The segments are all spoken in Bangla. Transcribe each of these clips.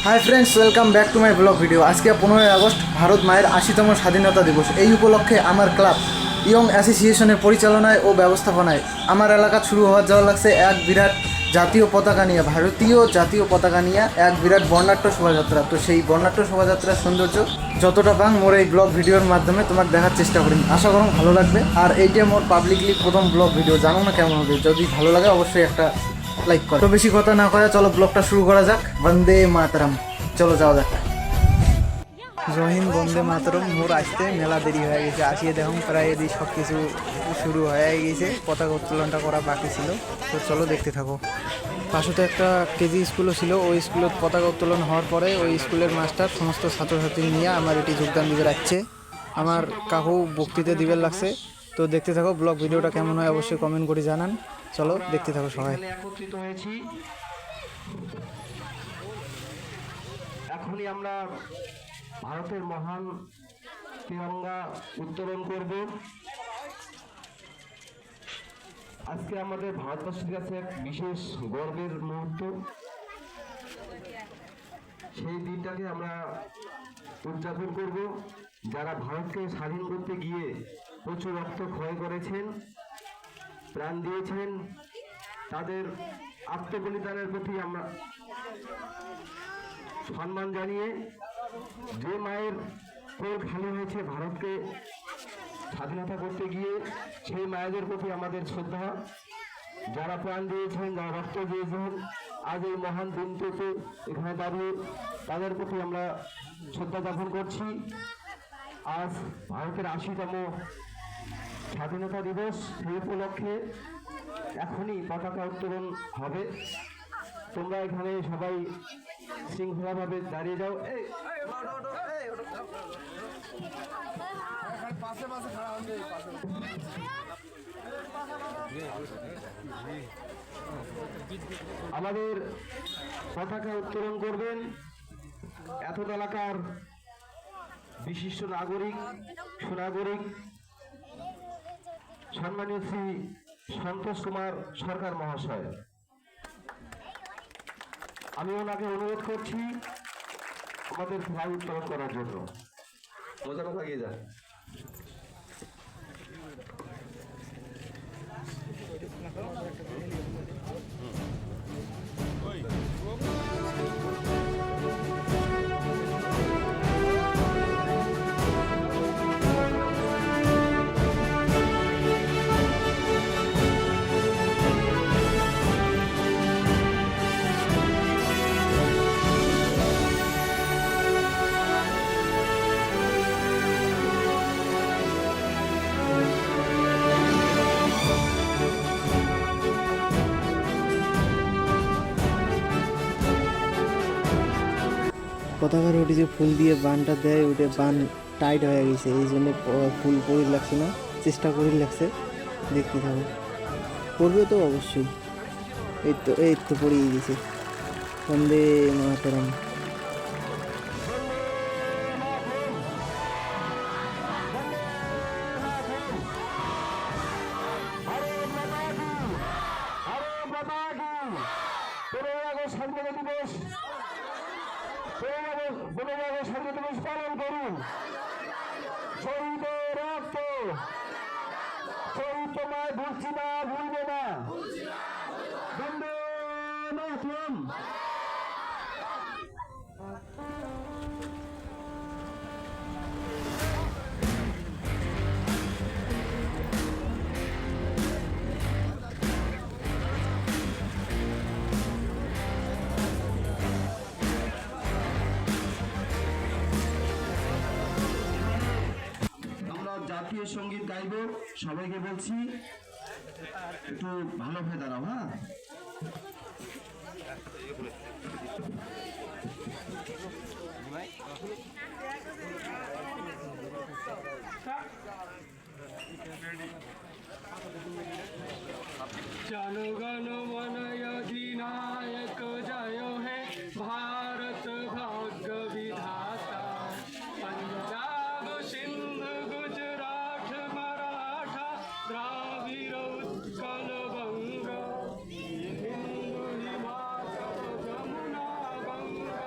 Hi friends, welcome back to my blog video. আজকে 15ই আগস্ট ভারত মায়ের 80তম স্বাধীনতা দিবস। এই উপলক্ষে আমার ক্লাব ইয়ং অ্যাসোসিয়েশনের পরিচালনায় ও ব্যবস্থাপনায় আমার এলাকা শুরু হওয়া যাওয়া লাগছে এক বিরাট জাতীয় পতাকা নিয়ে, ভারতীয় জাতীয় পতাকা নিয়ে এক বিরাট বর্ণাঢ্য শোভাযাত্রা। তো সেই বর্ণাঢ্য শোভাযাত্রার সৌন্দর্য যতটা পাং মোর এই ব্লগ ভিডিওর মাধ্যমে তোমাকে দেখার চেষ্টা করি। আশা করুন ভালো লাগবে। আর এইটা মোর পাবলিকলি প্রথম ব্লগ ভিডিও, জানো না কেমন হবে। যদি ভালো লাগে অবশ্যই একটা লাইক করো। তো বেশি কথা না করা, চলো ব্লগটা শুরু করা যাক। বন্দে মাতরম, চলো যাওয়া যাক। জয় হিন্দ, বন্দে মাতরম। মোর আসতে মেলা দেরি হয়ে গেছে, আসিয়ে দেখুন প্রায় এদিকে সব কিছু শুরু হয়ে গেছে। পতাকা উত্তোলনটা করা বাকি ছিল। তো চলো দেখতে থাকো। পাশে একটা কেজি স্কুলও ছিল, ওই স্কুলত পতাকা উত্তোলন হওয়ার পরে ওই স্কুলের মাস্টার সমস্ত ছাত্রছাত্রী নিয়ে আমার এটি যোগদান দিবে রাখছে। আমার কাকু বক্তৃতা দিবে লাগছে। তো দেখতে থাকো, ব্লগ ভিডিওটা কেমন হয় অবশ্যই কমেন্ট করে জানান। চলো দেখতে থাকো সবাই। একত্রিত হয়েছি, এখনই আমরা ভারতের মহান তিরঙ্গা উত্তোলন করব। আজকে আমাদের ভারতবর্ষের কাছে এক বিশেষ গর্বের মুহূর্ত। সেই দিনটাকে আমরা উদযাপন করব। যারা ভারতকে স্বাধীন করতে গিয়ে প্রচুর রক্ত ক্ষয় করেছেন, প্রাণ দিয়েছেন, তাদের আত্মবলিদানের প্রতি আমরা সম্মান জানিয়ে, যে মায়ের কোল খালি হয়েছে ভারতকে স্বাধীনতা করতে গিয়ে, সেই মায়েদের প্রতি আমাদের শ্রদ্ধা। যারা প্রাণ দিয়েছেন, যারা রক্ত দিয়েছেন, আজ এই মহান দিনটিতে এখানে দাঁড়িয়ে তাদের প্রতি আমরা শ্রদ্ধা জ্ঞাপন করছি। আজ ভারতের 80তম স্বাধীনতা দিবস, সেই উপলক্ষে এখনই পতাকা উত্তোলন হবে। তোমরা এখানে সবাই শৃঙ্খলাভাবে দাঁড়িয়ে যাও। আমাদের পতাকা উত্তোলন করবেন এত এলাকার বিশিষ্ট নাগরিক, সুনাগরিক, সম্মানীয় শ্রী সন্তোষ কুমার সরকার মহাশয়। আমি ওনাকে অনুরোধ করছি আমাদের ফ্ল্যাগ উত্তোলন করার জন্য। মজাটা লাগিয়ে যান। পতাকার ওটি যে ফুল দিয়ে বানটা দেয়, ওটা বান টাইট হয়ে গেছে, এই জন্য ফুল পরি লাগছে না, চেষ্টা করি লাগছে। দেখতে থাকো, পড়বে তো অবশ্যই। এই তো পড়িয়ে গেছে। বন্দে মাতরম। স্বাধীনতা দিবস, 15 আগস্ট স্বাধীনতা দিবস পালন করুন। শহীদের রক্ত, শহীদ তোমায় ভুলছি না, ভুলবে না। বন্দে মাতরম। জাতীয় সঙ্গীত গাইব, সবাইকে বলছি একটু ভালোভাবে দাঁড়াও। হ্যাঁ, जनगण मन अधिनायक जय हे भारत भाग्य विधाता। पंजाब सिंध गुजरात मराठा द्राविड़ उत्कल बंग, हिंदू हिमाचल जमुना गंगा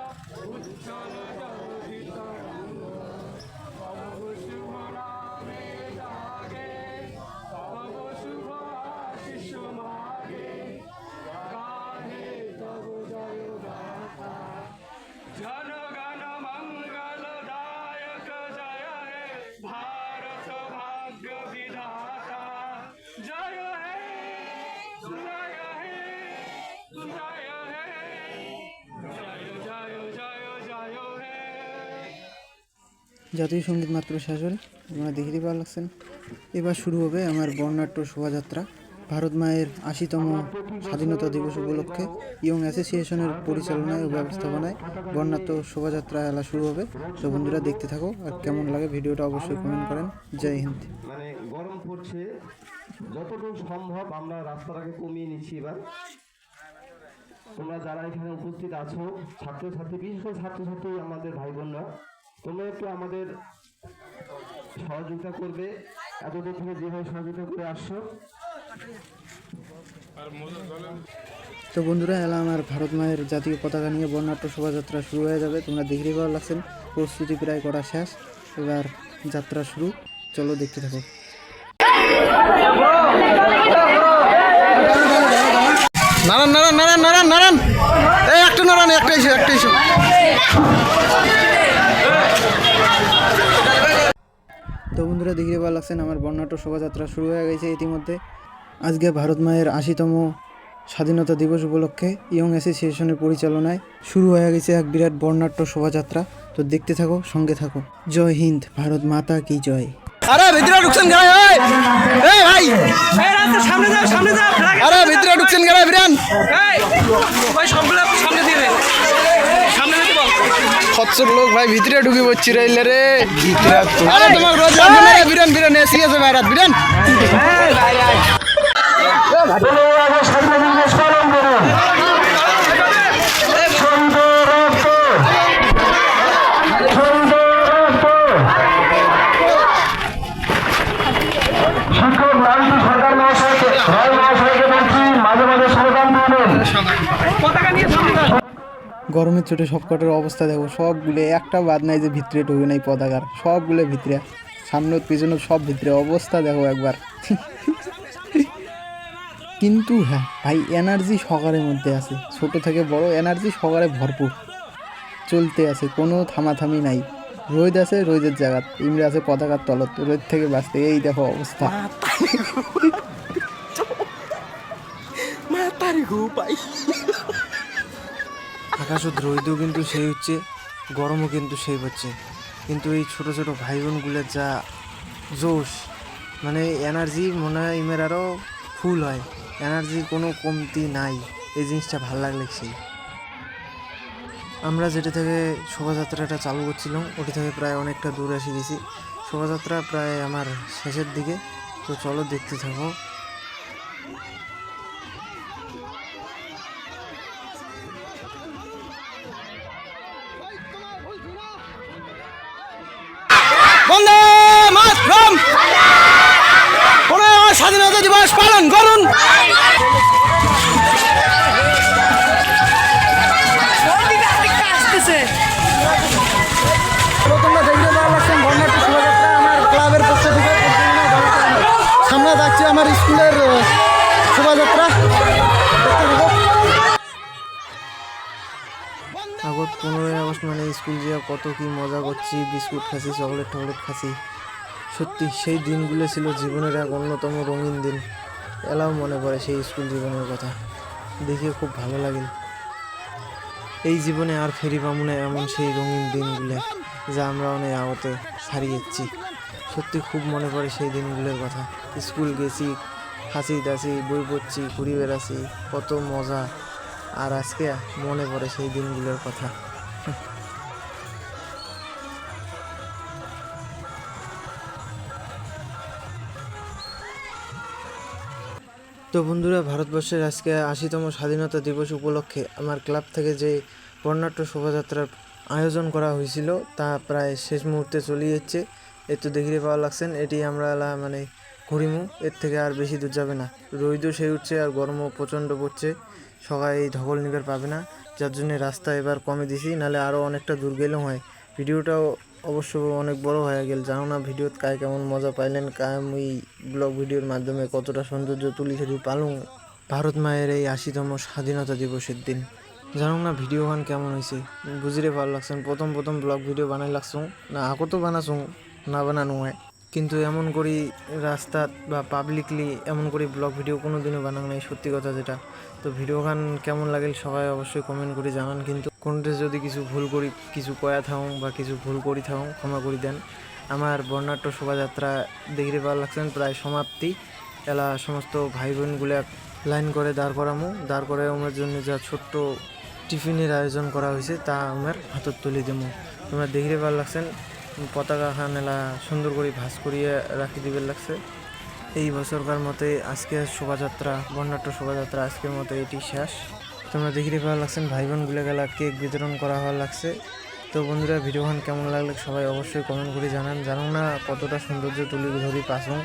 জাতীয় সঙ্গীত মাত্র শেষ হল, আপনারা দেখতে ভালো লাগছেন। এবার শুরু হবে আমার বর্ণাঢ্য শোভাযাত্রা। ভারত মায়ের ৮০তম স্বাধীনতা দিবস উপলক্ষে ইয়ং অ্যাসোসিয়েশনের পরিচালনায় ও ব্যবস্থাপনায় বর্ণাঢ্য শোভাযাত্রা এলা শুরু হবে। তো বন্ধুরা দেখতে থাকো, আর কেমন লাগে ভিডিওটা অবশ্যই কমেন্ট করেন। জয় হিন্দ। মানে গরম পড়ছে, যতটুকু সম্ভব আমরা রাস্তাটাকে কমিয়ে নিচ্ছি। এবার তোমরা যারা এখানে উপস্থিত আছো, ছাত্রছাত্রী, বিশেষ করে ছাত্রছাত্রী আমাদের ভাই বোনরা, তোমরা একটু আমাদের সহযোগিতা করবে। এতদূর থেকে যেভাবে সহযোগিতা করে আসছো। তো বন্ধুরা এলা আমার ভারত মায়ের জাতীয় পতাকা নিয়ে বর্ণাঢ্য শোভাযাত্রা শুরু হয়ে যাবে। তোমরা দেখতে ভালো লাগছেন, প্রস্তুতি প্রায় করা শেষ, এবার যাত্রা শুরু। চলো দেখতে থাকো। নারায়ণ নারায়ণ নারায়ণ নারায়ণ নারায়ণ, এই একটা নারায়ণ, একটা ইস্যু, একটা ইস্যু। তো বন্ধুরা দেখতে ভালো লাগছেন, আমার বর্ণাঢ্য শোভাযাত্রা শুরু হয়ে গেছে ইতিমধ্যে। আজকে ভারত মায়ের ৮০তম স্বাধীনতা দিবস উপলক্ষে ইয়ং অ্যাসোসিয়েশনের পরিচালনায় শুরু হয়ে গেছে এক বিরাট বর্ণাঢ্য শোভাযাত্রা। তো দেখতে থাকো, সঙ্গে থাকো। জয় হিন্দ, ভারত মাতা কি জয়। আরে ভিতরে ঢুকছেন গায়, এই ভাই, সামনে যাও, সামনে যাও। আরে ভিতরে ঢুকছেন গায় বিরান, ভাই সবগুলো সামনে দিয়ে দে, সামনে যেতে বল। খচ্চর লোক ভাই ভিতরে ঢুকে পড়ছি রাইলে রে। আরে তোমার রোজ আসবে রে বিরান, বিরান এসি আছে ভাইরাত বিরান। গরমের চোটে সবকটার অবস্থা দেখো, সবগুলো একটা বাদ নাই যে ভিতরে ঢুকে নাই পতাকার, সবগুলো ভিতরে, সামনে পিছনে সব ভিতরে, অবস্থা দেখো একবার। কিন্তু হ্যাঁ ভাই, এনার্জি সকারের মধ্যে আছে, ছোট থেকে বড় এনার্জি সকারে ভরপুর চলতে আছে, কোনো থামাথামি নাই। রোদ আছে রোদের জায়গা, ইমরা আছে পতাকার তলত, রোদ থেকে বাঁচতে। এই দেখো অবস্থা। আকাশত রোদও কিন্তু সেই হচ্ছে, গরমও কিন্তু সেই হচ্ছে, কিন্তু এই ছোট ছোট ভাই বোনগুলোর যা জোশ, মানে এনার্জি মনে হয় ইমের আরও ফুল হয়, এনার্জির কোনো কমতি নাই। এই জিনিসটা ভালো লাগলে সেই আমরা যেটা থেকে শোভাযাত্রাটা চালু করছিলাম ওটি থেকে প্রায় অনেকটা দূর এসে গেছি। শোভাযাত্রা প্রায় আমার শেষের দিকে। তো চলো দেখতে থাকো। বন্দে মাতরম, স্বাধীনতা দিবস পালন করুন। তোমরা দেখতে ভালো লাগছেন বর্ণাঢ্য শোভাযাত্রা আমার ক্লাবের পক্ষ থেকে। সামনে যাচ্ছে আমার স্কুলের শোভাযাত্রা। আগত 15ই আগস্ট মানে স্কুল যাওয়া কত কি মজা করছি, বিস্কুট খাচ্ছি, চকলেট টকলেট খাচ্ছি। সত্যি সেই দিনগুলো ছিল জীবনের এক অন্যতম রঙিন দিন। এলাও মনে পড়ে সেই স্কুল জীবনের কথা, দেখে খুব ভালো লাগে। এই জীবনে আর ফেরি পাবো না এমন সেই রঙিন দিনগুলো যা আমরা অনেক আগতে হারিয়েছি। সত্যি খুব মনে পড়ে সেই দিনগুলোর কথা। স্কুল গেছি, হাসি দাসি, বই পড়ছি, ঘুরে বেড়াচ্ছি, কত মজা। আর আজকে মনে পড়ে সেই দিনগুলোর কথা। তো বন্ধুরা, ভারতবর্ষের আজকে ৮০তম স্বাধীনতা দিবস উপলক্ষে আমার ক্লাব থেকে যে বর্ণাঢ্য শোভাযাত্রার আয়োজন করা হয়েছিল তা প্রায় শেষ মুহূর্তে চলে যাচ্ছে। এর তো দেখতে পাওয়া লাগছেন, এটি আমরা মানে ঘুরিমু, এর থেকে আর বেশি দূর যাবে না। রোদও সেই উঠছে আর গরমও প্রচণ্ড পড়ছে, সবাই এই ধকল নিবার পাবে না, যার জন্য রাস্তা এবার কমে দিছি, নাহলে আরও অনেকটা দূর গেলেও হয়। ভিডিওটাও অবশ্য অনেক বড় হয়ে গেল, জানো না ভিডিওত কায় কেমন মজা পাইলেন, কায় মুই ব্লগ ভিডিওর মাধ্যমে কতটা সৌন্দর্য তুলি ধরি পালুং ভারত মায়ের এই ৮০তম স্বাধীনতা দিবসের দিন। জানো না ভিডিও গান কেমন হয়েছে, বুঝিরে ভালো লাগছেন। প্রথম ব্লগ ভিডিও বানাই লাগছো না, আকো তো বানাছো না বানানো হয়, কিন্তু এমন করি রাস্তা বা পাবলিকলি এমন করে ব্লগ ভিডিও কোনো দিনও বানানো নাই, সত্যি কথা যেটা। তো ভিডিওখান কেমন লাগে সবাই অবশ্যই কমেন্ট করে জানান। কিন্তু কোনটা যদি কিছু ভুল করি, কিছু কয়া থাকুন বা কিছু ভুল করি থাকুন ক্ষমা করে দেন। আমার বর্ণাঢ্য শোভাযাত্রা দেখতে পাওয়া লাগছেন প্রায় সমাপ্তি। এলা সমস্ত ভাই বোনগুলো লাইন করে দাঁড় করামো, দাঁড় করে আমার জন্য যা ছোট্ট টিফিনের আয়োজন করা হয়েছে তা আমার হাতত তুলে দেবো। তোমরা দেখতে পাওয়া লাগছেন পতাকা খান এলা সুন্দর করে ভাঁজ করিয়ে রাখি দিবে লাগছে। এই বছরকার মতে আজকে শোভাযাত্রা, বর্ণাঢ্য শোভাযাত্রা আজকের মতো এটি শেষ। তোমরা দেখতে পাওয়া লাগছেন ভাই বোনগুলো গেলা কেক বিতরণ করা হওয়া লাগছে। তো বন্ধুরা ভিডিওখান কেমন লাগলে সবাই অবশ্যই কমেন্ট করে জানান। জানো না কতটা সৌন্দর্য তুলে ধরি পাসং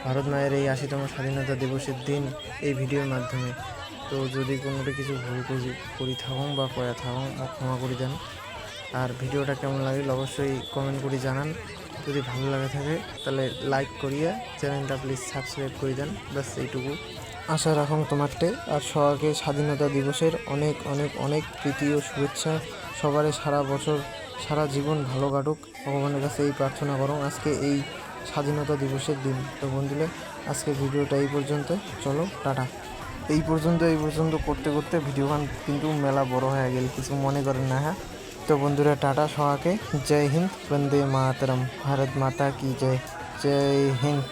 ভারত মায়ের এই 80তম স্বাধীনতা দিবসের দিন এই ভিডিওর মাধ্যমে। তো যদি কোনোটা কিছু ভুল করি থাকুন বা কয়া থাকুন ক্ষমা করে দেন। আর ভিডিওটা কেমন লাগলে অবশ্যই কমেন্ট করে জানান। যদি ভালো লাগে থাকে তাহলে লাইক করিয়ে চ্যানেলটা প্লিজ সাবস্ক্রাইব করে দেন। ব্যাস এইটুকু আশা রাখুন তোমারটে। আর সবাইকে স্বাধীনতা দিবসের অনেক অনেক অনেক প্রীতি ও শুভেচ্ছা। সবারই সারা বছর সারা জীবন ভালো কাটুক, ভগবানের কাছে এই প্রার্থনা করো আজকে এই স্বাধীনতা দিবসের দিন। তো বন্ধুরা আজকে ভিডিওটা এই পর্যন্ত, চলো টাটা। এই পর্যন্ত করতে করতে ভিডিওখান কিন্তু মেলা বড় হয়ে গেল, কিছু মনে করেন না। হ্যাঁ, তো বন্ধুরা টাটা সবাইকে। জয় হিন্দ, বন্দে মাতরম, ভারত মাতা কি জয়, জয় হিন্দ।